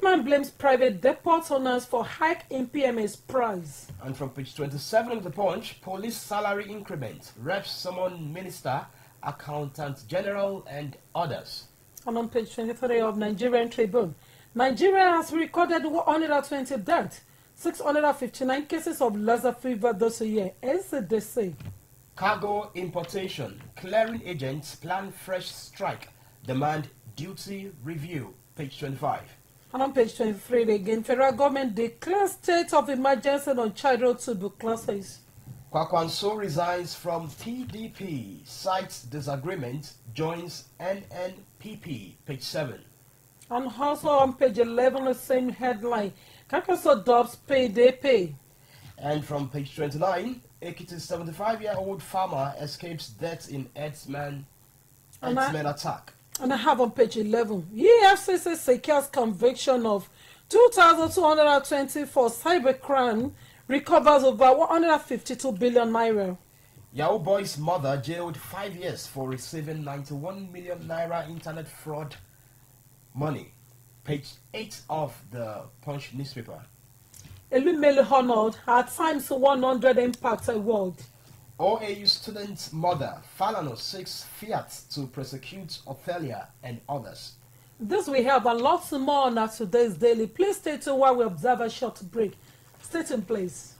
Government blames private depot owners for hike in PMA's price. And from page 27 of the Punch, police salary increment, reps summon minister, accountant general and others. And on page 23 of Nigerian Tribune, Nigeria has recorded 120 deaths, 659 cases of Lassa fever this year, NCDC. Cargo importation, clearing agents plan fresh strike, demand duty review, page 25. And on page 23 again, federal government declares state of emergency on childhood tuberculosis. Kwakwanso resigns from PDP, cites disagreement, joins NNPP, page 7. And also on page 11, the same headline, Kakaso Dobbs pay, they pay. And from page 29, Ekiti's 75-year-old farmer escapes death in Edsman attack. And I have on page 11, EFCC secures conviction of 2,220 for cybercrime, recovers over 152 billion naira. Yahoo Boy's mother jailed 5 years for receiving 91 million naira internet fraud money. Page 8 of the Punch newspaper. Elumelu honored at times 100 Impact Award. OAU student mother Falano seeks Fiat to prosecute Ophelia and others. This we have and lots more on our today's daily. Please stay tuned while we observe a short break. Stay in place.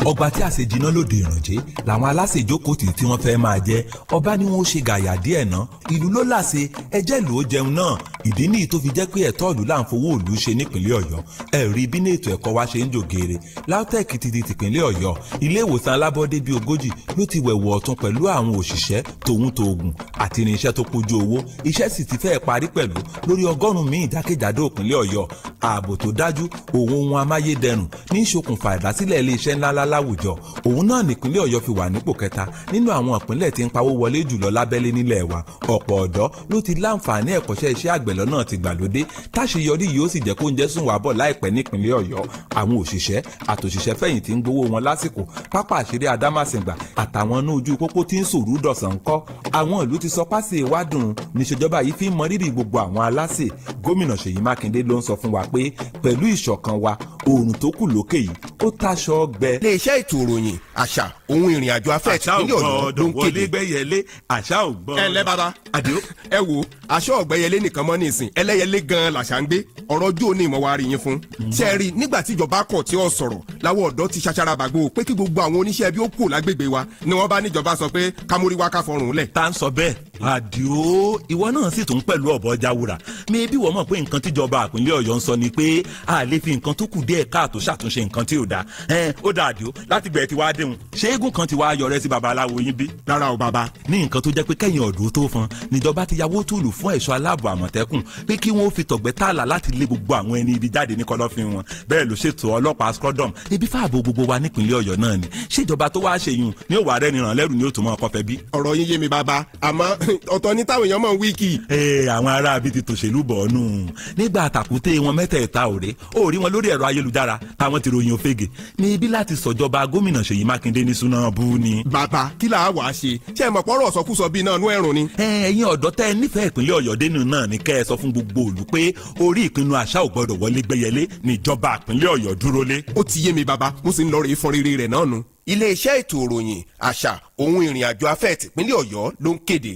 ọgbà tí àṣejìná lòdì ìrànjẹ làwọn aláṣejòkòtì tí wọ́n fẹ́ máa jẹ ọba ni wọ́n ṣe gàyà díẹ̀ ná ìlú ló láṣẹ ẹjẹ́ ìlú ó jẹun náà ìdí nìyí tó fi jẹ́ pé ẹ̀tọ́ ìlú là ń fowó ìlú ṣe nípìnlẹ̀ Ọ̀yọ́ ẹ̀rí bí ní ètò ẹ̀kọ́ wa ṣe ń jògèrè LAUTECH ti di tìpínlẹ̀ Ọ̀yọ́ ilé ìwòsàn alábọ́dé bíi 40 ló ti wẹ̀wọ̀ ọ̀tún pẹ̀lú àwọn òṣìṣẹ́ tòun tòògùn àti irinṣẹ́ tó kójú owó iṣẹ́ sì ti fẹ́ẹ̀ parí pẹ̀lú lórí 100 míì jákèjádò ìpínlẹ̀ Ọ̀yọ́ ààbò tó dájú òun ohun amáyédẹrùn ní ìṣokùnfà ìdásílẹ̀ iléeṣẹ́ ńláńlá láwùjọ òun náà nípínlẹ̀ Ọ̀yọ́ fi wà nípò kẹta nínú àwọn ìpínlẹ̀ tí ń pawó wọlé jùlọ lábẹ́lé nílẹ̀ wa ọ̀pọ̀ ọ̀dọ́ ló ti láǹfààní ẹ̀kọ́ṣẹ́ iṣẹ́ àgbẹ̀ lọ́nà ti gbàlódé táṣeyọrí yìí ó sì jẹ́ kó ń jẹ́ sùn wá bọ̀ láìpẹ́ nípínlẹ̀ Ọ̀yọ́ àwọn òṣìṣẹ́ àtòṣìṣẹ́ fẹ̀yìntì ń gbowó wọn lásìkò pápá àṣírí Adámàsìngbà àtàwọn inú ojú pópó tí ń sòrú dọ̀sán kọ́ àwọn ìlú ti sọ pásì ìwádùn níṣèjọba yìí fi ń mọ rírì gbogbo àwọn aláṣẹ gómìnà Ṣèyí Mákindé ló ń sọ fún wa pé pẹ̀lú ìṣọ̀kan wa oòrùn tó kù lókè yìí ó táṣọ ọgbẹ. iléeṣẹ́ ètò ìròyìn àṣà ohun ìrìn àjò afẹ́ ìpínlẹ̀ Ọ̀yọ́ ló ń kéde. wọlé gbẹ́yẹlé àṣà ò gbọ́. ẹ ǹlẹ́ bàbá àdìo. ẹ wo aṣọ ọ̀gbẹ́yẹlé nìkan mọ́ nísìn ẹlẹ́yẹlé gan-an làṣà ń gbé ọ̀rọ̀ ojú òní ìmọ̀ wa rí yín fún. ṣé ẹ rí i nígbà tí ìjọba kọ̀ tí ó sọ̀rọ̀ láwọn ọ̀dọ́ ti ṣaṣara bàgbó pé kí gbogbo àwọn oníṣẹ́ bí ó kù lágbègbè wa ni wọ́n bá níjọba sọ pé kámúríwá ká fọrùn lẹ̀. tá ń sọ bẹ́ẹ̀ àdìo ìwọ náà sì tún pẹ̀lú ọ̀bọ jáwúra mi bí wọ́n mọ̀ pé nǹkan tíjọba ìpínlẹ̀ Ọ̀yọ́ ń sọ ni pé a lè fi nǹkan tó kù díẹ̀ káàtó ṣàtúnṣe nǹkan tí ò dáa ó dáa àdìo láti gbẹ̀ẹ́ ti wá déhùn ṣé eégún kan ti wá yọrẹ sí babaláwo yín bí. rárá o bàbá. ní nǹkan tó jẹ́ pé kẹ́yìn ọ̀dọ́ tó fọn níjọba ti yàwó tùlù fún ẹ̀ṣọ́ aláàbò Àmọ̀tẹ́kùn pé kí wọ́n fi tọ̀gbẹ́ tààlà láti lé gbogbo àwọn ẹni ibi jáde ní kọ̀lọ̀fín wọn bẹ́ẹ̀ ló ṣètò ọlọ́pàá scrodom ibi fáàbò gbogbo wa nípìnlẹ̀ Ọ̀yọ́ náà ni ṣèjọba tó wá ṣèyún ní òwà rẹ̀ nìràn lẹ́rù ni ó tún mọ́ ọkọ̀ fẹ́ bí. ọ̀rọ̀ yín yé mi bàbá àmọ́ ọ̀tọ̀ ní táwọn èèyàn mọ̀ ń wíìkì. àwọn ará bíi ti tòṣèlú bọ̀ ọ́nù nígbà àtàkùté wọn mẹ́tẹ̀ẹ̀ta òré ó rí wọn lórí ẹ̀rọ ayélujára táwọn ti ròyìn òfegè ní ibi láti sọ̀jọba gómìnà Ṣèyí Mákindé ní súná bú ni. bàbá kí là á wàá ṣe ṣé ẹ mọ̀ pọ́rọ̀ sọkúsọ bíi náà nú ẹ̀rùn ni. ẹ̀yin ọ̀dọ́ tẹ́ ẹ nífẹ̀ẹ́ ìpínlẹ̀ Ọ̀yọ́ dénú náà ni kẹ́ ẹ sọ fún gbogbo òlù pé orí ìpinnu àṣà ò gbọ́dọ̀ wọlé gbẹ́yẹlé níjọba ìpínlẹ̀ Ọ̀yọ́ dúró lé. ó ti yé mi bàbá mo sì ń lọ rèé fọn rere rẹ̀ náà nu. iléeṣẹ́ ètò ìròyìn àṣà ohun ìrìn àjò afẹ́ tìpínlẹ̀ Ọ̀yọ́ ló ń kéde.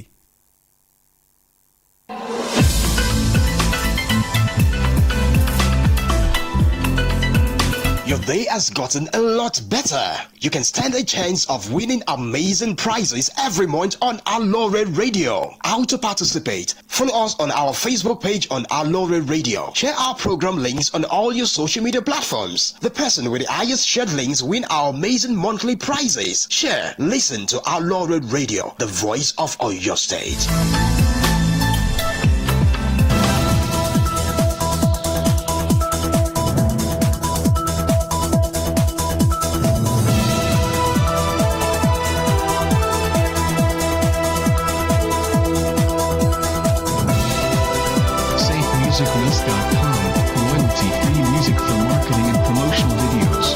Your day has gotten a lot better. You can stand a chance of winning amazing prizes every month on Aloore Radio. How to participate? Follow us on our Facebook page on Aloore Radio. Share our program links on all your social media platforms. The person with the highest shared links win our amazing monthly prizes. Share, listen to Aloore Radio, the voice of Oyo State. musiclist.com, royalty-free music for marketing and promotional videos.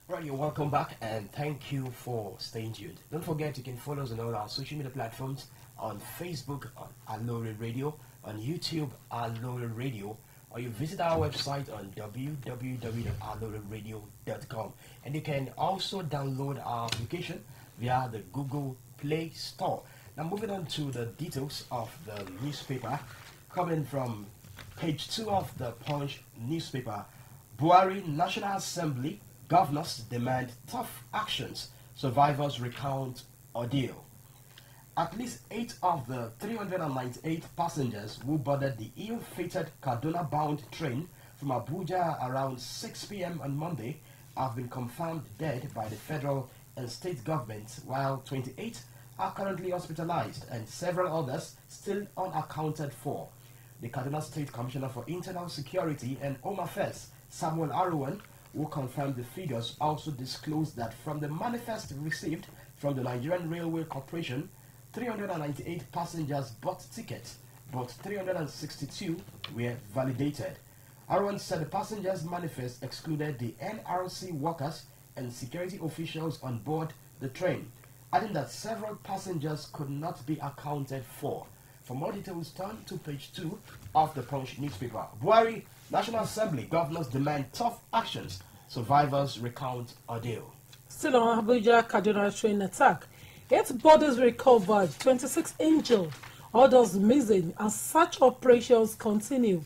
Right, you're welcome. welcome back and thank you for staying tuned. Don't forget you can follow us on all our social media platforms, on Facebook on Aloore Radio, on YouTube Aloore Radio, or you visit our website on www.aloreradio.com. And you can also download our application via the Google Play Store. Now moving on to the details of the newspaper, coming from page 2 of the Punch newspaper. Buhari National Assembly governors demand tough actions. Survivors recount ordeal. At least 8 of the 398 passengers who boarded the ill-fated Kaduna-bound train from Abuja around 6 p.m. on Monday have been confirmed dead by the federal and state governments, while 28 are currently hospitalized and several others still unaccounted for. The Kaduna State Commissioner for Internal Security and Home Affairs, Samuel Aruwan, who confirmed the figures, also disclosed that from the manifest received from the Nigerian Railway Corporation, 398 passengers bought tickets, but 362 were validated. Aruwan said the passengers' manifest excluded the NRC workers and security officials on board the train, adding that several passengers could not be accounted for. For more details, turn to page 2 of the Punch newspaper. Buhari National Assembly governors demand tough actions. Survivors recount ordeal. Still on Abuja Kaduna train attack. 8 bodies recovered, 26 injured, others missing, and search operations continue.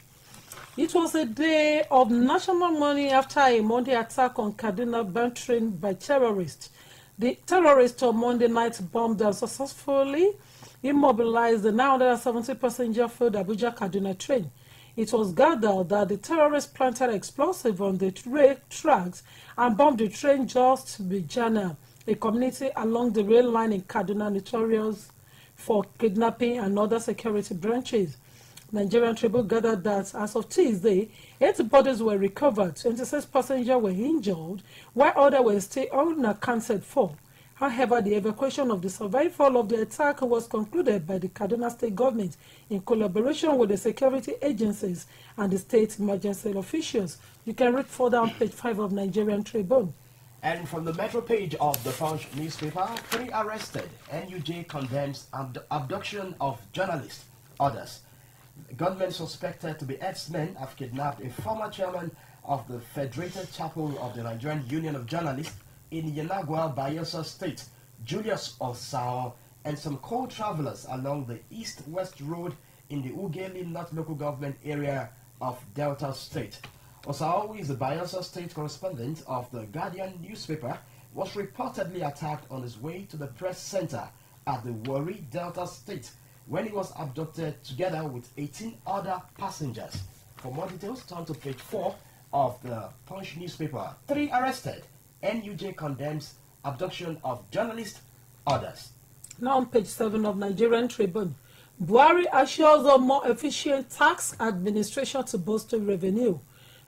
It was a day of national mourning after a Monday attack on Kaduna-bound train by terrorists. The terrorists on Monday night bombed and successfully immobilized the 970 passenger-filled Abuja-Kaduna train. It was gathered that the terrorists planted explosive on the rail tracks and bombed the train just Bijana, a community along the rail line in Kaduna notorious for kidnapping and other security branches. Nigerian Tribune gathered that as of Tuesday, 8 bodies were recovered, 26 passengers were injured, while others were still unaccounted for. However, the evacuation of the survival of the attack was concluded by the Kaduna State government in collaboration with the security agencies and the state emergency officials. You can read further on page 5 of Nigerian Tribune. And from the Metro page of the Punch newspaper, 3 arrested. NUJ condemns abduction of journalists. Others. Gunmen suspected to be herdsmen have kidnapped a former chairman of the Federated Chapel of the Nigerian Union of Journalists in Yenagua, Bayelsa State, Julius Osao, and some co-travelers along the east-west road in the Ugeli North local government area of Delta State. Osao, who is the Bayelsa State correspondent of the Guardian newspaper, was reportedly attacked on his way to the press center at the Warri, Delta State, when he was abducted together with 18 other passengers. For more details, turn to page 4 of the Punch newspaper. 3 arrested. NUJ condemns abduction of journalists. Others. Now on page 7 of Nigerian Tribune. Buhari assures a more efficient tax administration to boost revenue.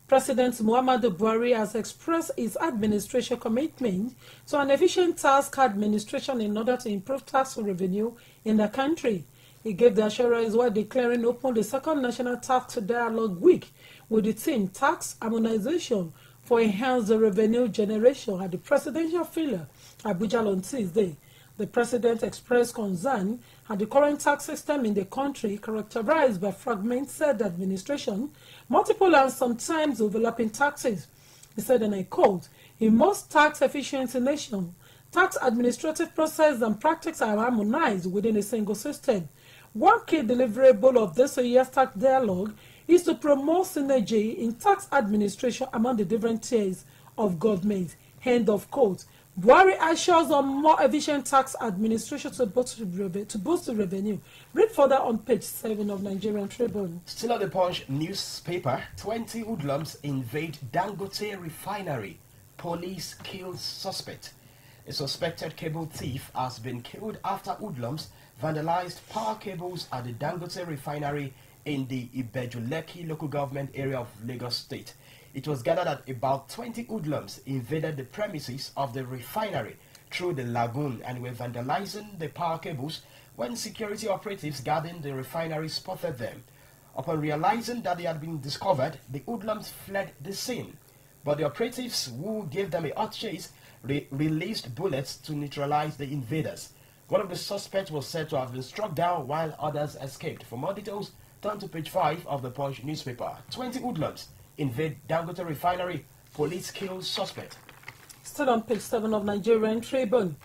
President Muhammadu Buhari has expressed his administration commitment to an efficient tax administration in order to improve tax revenue in the country. He gave the assurance while declaring open the second National Tax Dialogue Week with the theme Tax Harmonization for Enhanced Revenue Generation at the Presidential Villa, Abuja on Tuesday. The President expressed concern at the current tax system in the country characterized by fragmented administration, multiple and sometimes overlapping taxes. He said, and I quote, "In most tax-efficient nations, tax administrative process and practice are harmonized within a single system. One key deliverable of this year's tax dialogue is to promote synergy in tax administration among the different tiers of government." End of quote. Buhari assures on more efficient tax administration to boost revenue. Read further on page 7 of Nigerian Tribune. Still on the Punch newspaper, 20 hoodlums invade Dangote refinery. Police kills suspect. A suspected cable thief has been killed after hoodlums vandalized power cables at the Dangote refinery in the Ibejuleki local government area of Lagos State. It was gathered that about 20 hoodlums invaded the premises of the refinery through the lagoon and were vandalizing the power cables when security operatives guarding the refinery spotted them. Upon realizing that they had been discovered, the hoodlums fled the scene. But the operatives, who gave them a hot chase, released bullets to neutralize the invaders. One of the suspects was said to have been struck down while others escaped. For more details, turn to page 5 of the Punch newspaper. 20 hoodlums invade Dangote refinery. Police kills suspect. Still on page 7 of Nigerian Tribune.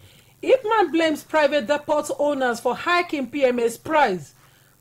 Ipman blames private depot owners for hiking PMS price.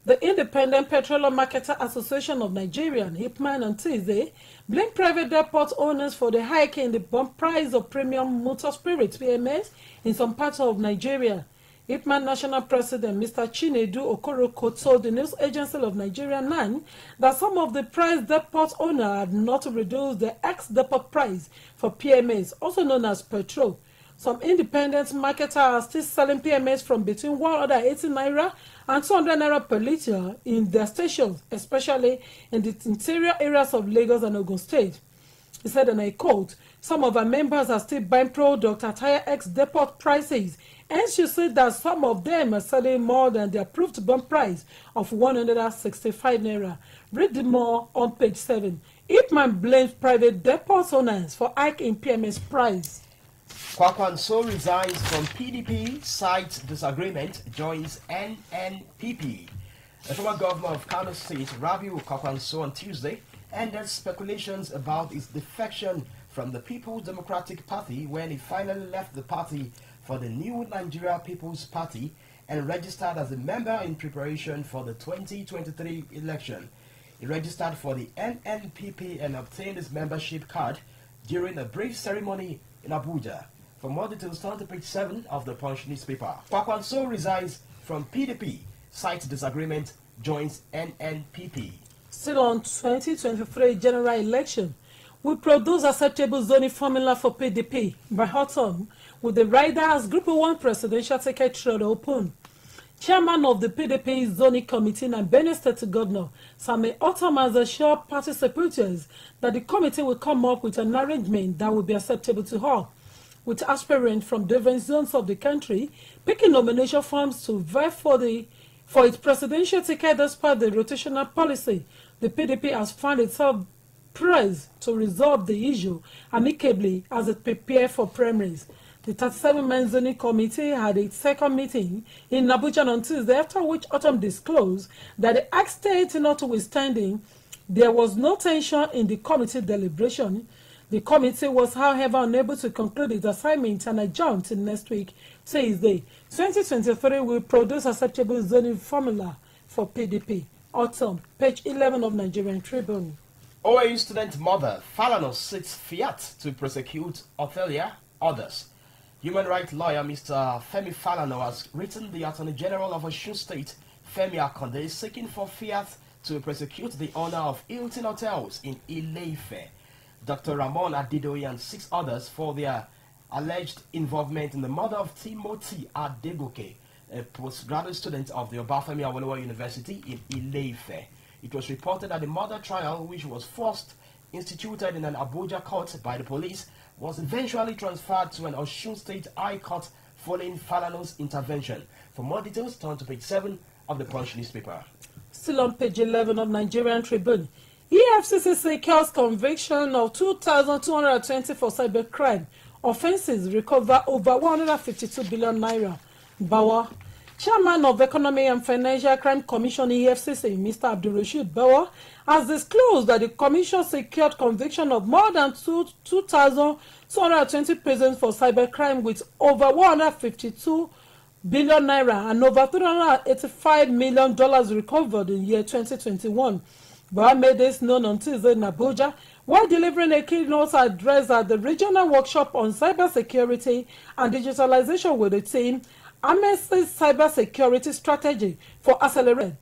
The Independent Petroleum Marketer Association of Nigeria, Ipman, on Tuesday, blamed private depot owners for the hike in the bump price of premium motor spirits (PMS) in some parts of Nigeria. Ipman National President Mr. Chinedu Okoroko told the news agency of Nigeria 9 that some of the price depot owners had not reduced the ex-depot price for PMS, also known as petrol. Some independent marketers are still selling PMS from between 180 naira and 200 naira per litre in their stations, especially in the interior areas of Lagos and Ogun State. He said, and I quote, "Some of our members are still buying product at higher ex-depot prices. And she said that some of them are selling more than the approved bump price of 165 naira. Read more on page 7. Ipman blames private depot owners for hike in PMS price. Kwakwanso resigns from PDP, cites disagreement, joins NNPP. The former governor of Kano State, Rabiu Kwakwanso, on Tuesday ended speculations about his defection from the People's Democratic Party when he finally left the party for the New Nigeria People's Party and registered as a member in preparation for the 2023 election. He registered for the NNPP and obtained his membership card during a brief ceremony in Abuja. For more details, turn to page 7 of the Punch newspaper. Kwakwanso resigns from PDP, cites disagreement, joins NNPP. Still on 2023 general election, we produce acceptable zoning formula for PDP by autumn, with the rider as Group 1 presidential ticket trade open. Chairman of the PDP zoning committee and Benue State Governor Sami Otom has assured party supporters that the committee will come up with an arrangement that will be acceptable to all, with aspirants from different zones of the country picking nomination forms to vie for its presidential ticket despite the rotational policy. The PDP has found itself pressed to resolve the issue amicably as it prepares for primaries. The 37-man zoning committee had its second meeting in Abuja on Tuesday, after which Autumn disclosed that the Act State notwithstanding, there was no tension in the committee deliberation. The committee was, however, unable to conclude its assignment and adjourned till next week, Tuesday. 2023 will produce acceptable zoning formula for PDP. Autumn, page 11 of Nigerian Tribune. OAU student mother Falano sits fiat to prosecute Othelia others. Human rights lawyer Mr. Femi Falano has written the Attorney General of Osun State, Femi Akonde, seeking for fiat to prosecute the owner of Hilton Hotels in Ile-Ife, Dr. Ramon Adidoye, and 6 others for their alleged involvement in the murder of Timothy Adegoke, a postgraduate student of the Obafemi Awolowo University in Ile-Ife. It was reported that the murder trial, which was first instituted in an Abuja court by the police, was eventually transferred to an Osun State High Court following Falano's intervention. For more details, turn to page 7 of the Punch newspaper. Still on page 11 of Nigerian Tribune. EFCC secures conviction of 2,220 for cybercrime offences, recover over 152 billion naira. Bawa. Chairman of Economic and Financial Crime Commission EFCC, Mr. Abdulrashid Bawa, has disclosed that the commission secured conviction of more than 2,220 persons for cybercrime with over 152 billion naira and over $385 million recovered in year 2021. Bawa made this known on Tuesday in Abuja while delivering a keynote address at the regional workshop on cybersecurity and digitalization with the team Amnesty's cybersecurity strategy for Accelerate.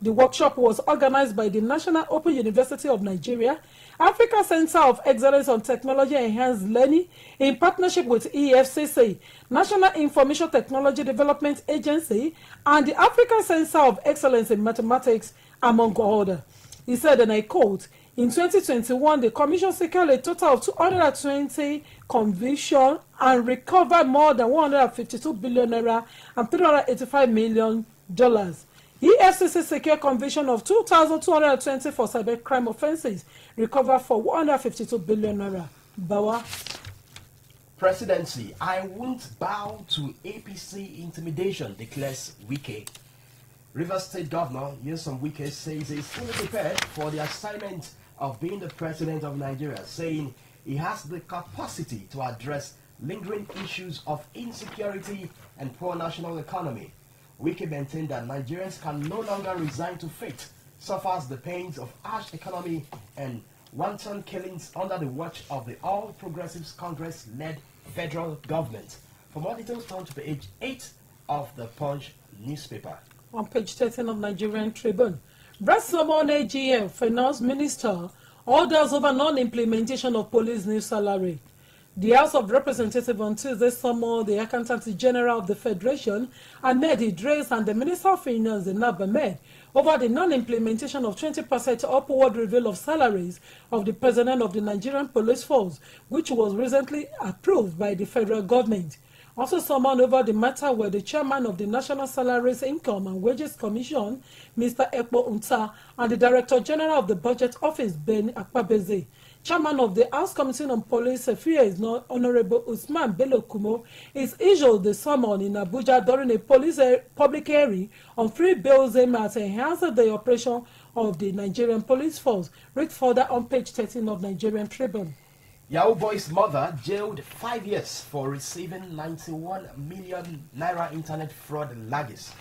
The workshop was organized by the National Open University of Nigeria, Africa Center of Excellence on Technology Enhanced Learning, in partnership with EFCC, National Information Technology Development Agency, and the Africa Center of Excellence in Mathematics, among others. He said, and I quote, in 2021, the Commission secured a total of 220 convictions and recovered more than 152 billion naira and $385 million. EFCC secured conviction of 2,220 for cybercrime offences, recovered for 152 billion naira. Bawa. Presidency, I won't bow to APC intimidation, declares Wike. Rivers State Governor Nyesom Wike says he is fully prepared for the assignment of being the president of Nigeria, saying he has the capacity to address lingering issues of insecurity and poor national economy. Wike maintained that Nigerians can no longer resign to fate, suffers the pains of harsh economy and wanton killings under the watch of the All Progressives Congress-led federal government. For more details, turn to page 8 of the Punch newspaper. On page 13 of Nigerian Tribune, Bresamon AGM Finance Minister orders over non-implementation of police new salary. The House of Representatives on Tuesday summoned the Accountant General of the Federation, Ahmed Idris, and the Minister of Finance, Zainab Ahmed, over the non-implementation of 20% upward review of salaries of the President of the Nigerian Police Force, which was recently approved by the federal government. Also summoned over the matter were the Chairman of the National Salaries, Income and Wages Commission, Mr. Ekpo Unta, and the Director General of the Budget Office, Ben Akpabeze. Chairman of the House Committee on Police Affairs, Honorable Usman Bello Kumo, is issued the summon in Abuja during a public hearing on free bills aimed at enhancing the operation of the Nigerian Police Force. Read further on page 13 of Nigerian Tribune. Yahoo Boy's mother jailed 5 years for receiving 91 million naira internet fraud largesse.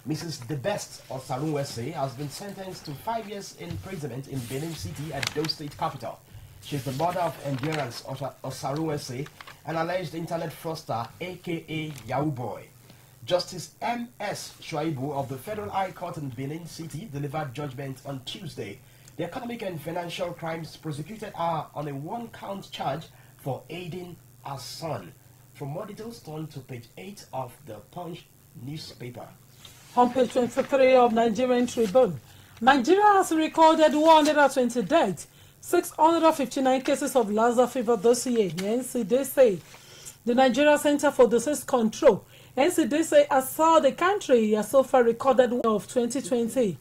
Mrs. Debest Osarunwese has been sentenced to 5 years imprisonment in Benin City at Edo State capital. She is the mother of Endurance Osarunwese, an alleged internet fraudster, aka Yahoo Boy. Justice M.S. Shuaibu of the Federal High Court in Benin City delivered judgment on Tuesday. The economic and financial crimes prosecuted are on a one-count charge for aiding her son. For more details, turn to page 8 of the Punch newspaper. On page 23 of Nigerian Tribune, Nigeria has recorded 120 deaths, 659 cases of Lassa fever this year, the NCDC. The Nigeria Center for Disease Control, NCDC, has saw the country has so far recorded of 2020.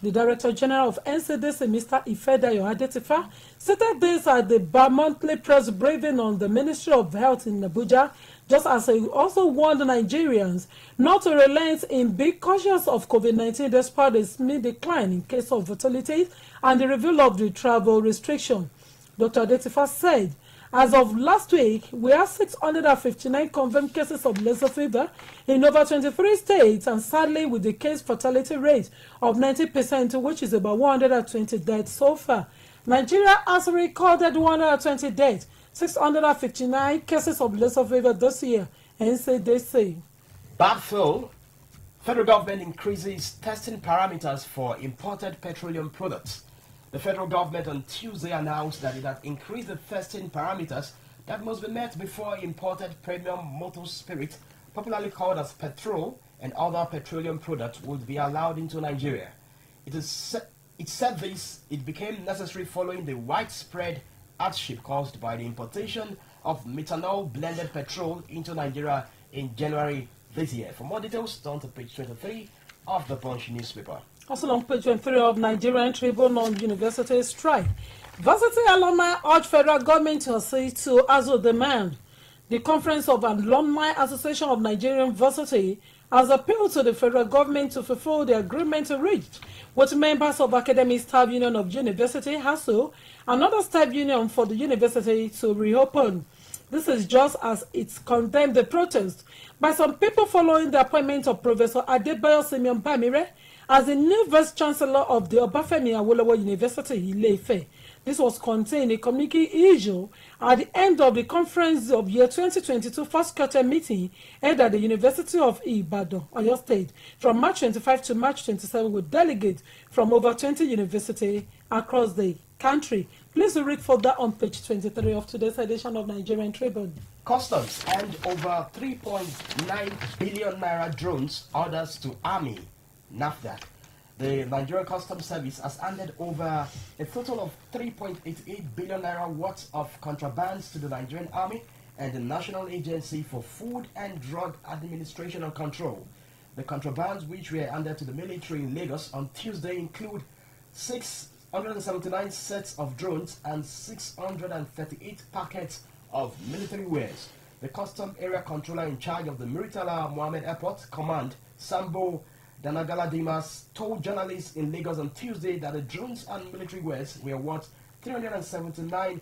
The Director General of NCDC, Mr. Ifedayo Adetifa, stated this at the bi-monthly press briefing on the Ministry of Health in Abuja, just as he also warned Nigerians not to relent in being cautious of COVID-19 despite a small decline in case of fatalities and the reveal of the travel restriction. Dr. Adetifa said, as of last week, we have 659 confirmed cases of Lassa fever in over 23 states, and sadly with the case fatality rate of 90%, which is about 120 deaths so far. Nigeria has recorded 120 deaths, 659 cases of Lassa fever this year, NCDC. Backfill, federal government increases testing parameters for imported petroleum products. The federal government on Tuesday announced that it had increased the testing parameters that must be met before imported premium motor spirit, popularly called as petrol, and other petroleum products would be allowed into Nigeria. It said it became necessary following the widespread hardship caused by the importation of methanol blended petrol into Nigeria in January this year. For more details, turn to page 23 of the Punch newspaper. Also on page 23 of Nigerian Tribune on university strike. Varsity alumni urge federal government to accede to ASU demand. The Conference of Alumni Association of Nigerian Varsity has appealed to the federal government to fulfill the agreement reached with members of Academic Staff Union of University, ASU, and other staff union for the university to reopen. This is just as it condemned the protest by some people following the appointment of Professor Adebayo Simeon Bamire as the new Vice-Chancellor of the Obafemi Awolowo University, Ile-Ife. This was contained in a communique issue at the end of the conference of year 2022 first quarter meeting held at the University of Ibadan, Oyo State, from March 25 to March 27 with delegates from over 20 universities across the country. Please read further on page 23 of today's edition of Nigerian Tribune. Customs hand over 3.9 billion naira drones orders to Army, NAFDAC. The Nigerian Customs Service has handed over a total of 3.88 billion naira worth of contrabands to the Nigerian Army and the National Agency for Food and Drug Administration and Control. The contrabands which were handed to the military in Lagos on Tuesday include 679 sets of drones and 638 packets of military wares. The Custom Area Controller in charge of the Muritala Mohammed Airport Command, Sambo Danagala Dimas, told journalists in Lagos on Tuesday that the drones and military wares were worth 379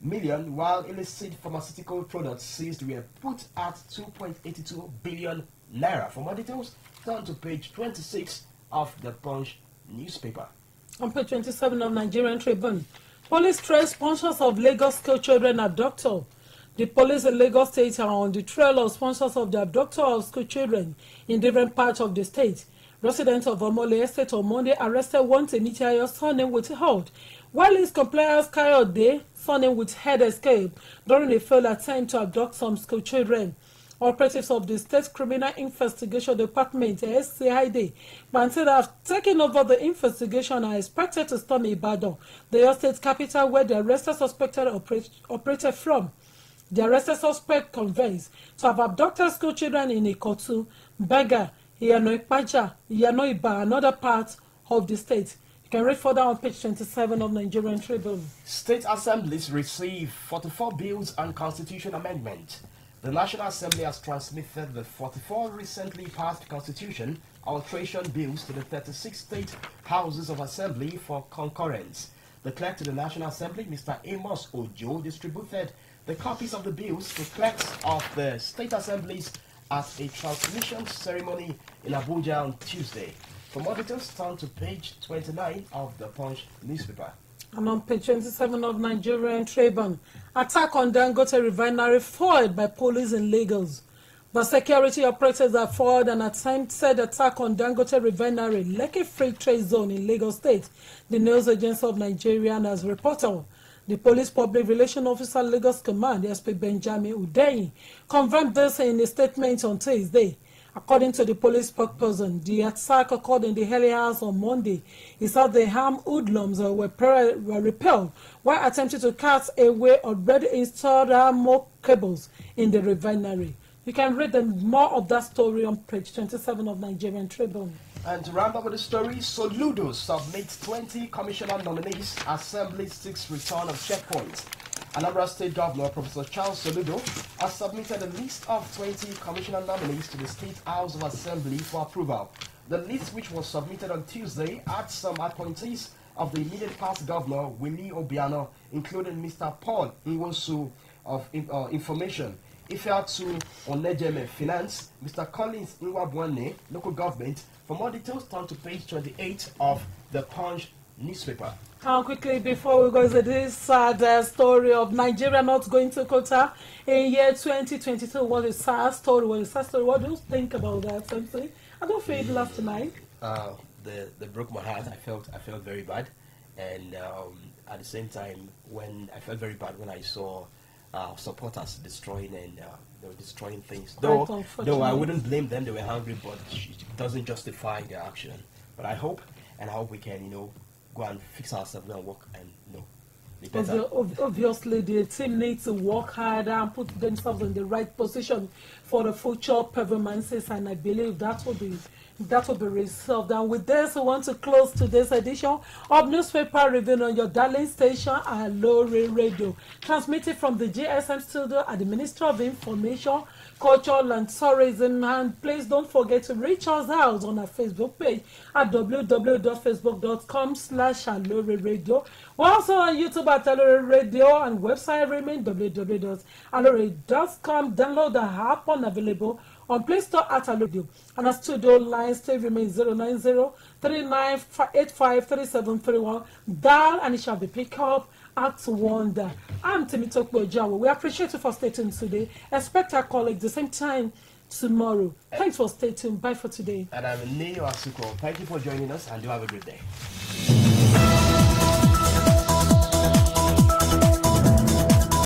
million, while illicit pharmaceutical products seized were put at 2.82 billion naira. For more details, turn to page 26 of the Punch newspaper. On page 27 of Nigerian Tribune, police trace sponsors of Lagos school children abductor. The police in Lagos State are on the trail of sponsors of the abductor of school children in different parts of the state. Residents of Omole Estate on Monday arrested one Temitayo surname withheld, while his compliance Kayode surname with head escape during a failed attempt to abduct some school children. Operatives of the State Criminal Investigation Department, SCID, said have taken over the investigation and are expected to storm Ibadan, the state capital, where the arrested suspected operated from. The arrested suspect conveys to have abducted school children in Ikotu, Bega, Iyano-Ipaja, Iyano-Iba, and other parts of the state. You can read further on page 27 of Nigerian Tribune. State assemblies receive 44 bills and constitution amendment. The National Assembly has transmitted the 44 recently passed constitution alteration bills to the 36 state houses of assembly for concurrence. The clerk to the National Assembly, Mr. Amos Ojo, distributed the copies of the bills to clerks of the state assemblies at a transmission ceremony in Abuja on Tuesday. For more details, turn to page 29 of the Punch newspaper. And on page 27 of Nigerian Tribune, attack on Dangote refinery foiled by police in Lagos. The security operators have foiled an attempted attack on Dangote refinery, Lekki Free Trade Zone in Lagos State, the news agency of Nigeria has reported. The police public relations officer Lagos Command, SP Benjamin Udeyi, confirmed this in a statement on Tuesday. According to the police spokesperson, the attack occurred in the early hours on Monday. He said the armed hoodlums were repelled while attempting to cut away already installed armor cables in the refinery. You can read more of that story on page 27 of Nigerian Tribune. And to round up with the story, Soludo submits 20 commissioner nominees. Assembly seeks return of checkpoints. Anambra State Governor Professor Charles Soludo has submitted a list of 20 commissioner nominees to the State House of Assembly for approval. The list, which was submitted on Tuesday, adds some appointees of the immediate past governor, Willie Obiano, including Mr. Paul Nwosu of Information, Ifeatu Onejeme Finance, Mr. Collins Nwabwane, Local Government. For more details, turn to page 28 of the Punch newspaper. Quickly, before we go to this sad story of Nigeria not going to Qatar in year 2022, what a sad story. What do you think about that, Samson? I don't feel it last night. They broke my heart. I felt very bad, and at the same time, when I felt very bad when I saw supporters destroying and they were destroying things. Though I wouldn't blame them; they were hungry, but it doesn't justify their action. But I hope we can, go and fix ourselves and work and be better. Obviously, the team needs to work harder and put themselves in the right position for the future performances, and I believe that will be resolved. And with this, we want to close today's edition of Newspaper Review on your darling station, Aloore Radio, transmitted from the GSM studio at the Ministry of Information, Culture and Tourism. And please don't forget to reach us out on our Facebook page at www.facebook.com/Aloore Radio. We're also on YouTube at Aloore Radio, and website remain www.aloore.com. Download the app unavailable on Play Store at Aloore Radio. And our studio line still remains 090-3985-3731. Dial and it shall be picked up at Wonder. I'm Temitope Ojawo. We appreciate you for staying tuned today. Expect our colleague the same time tomorrow. Thanks for staying tuned. Bye for today. And I'm Neo Asuko. Thank you for joining us, and do have a good day.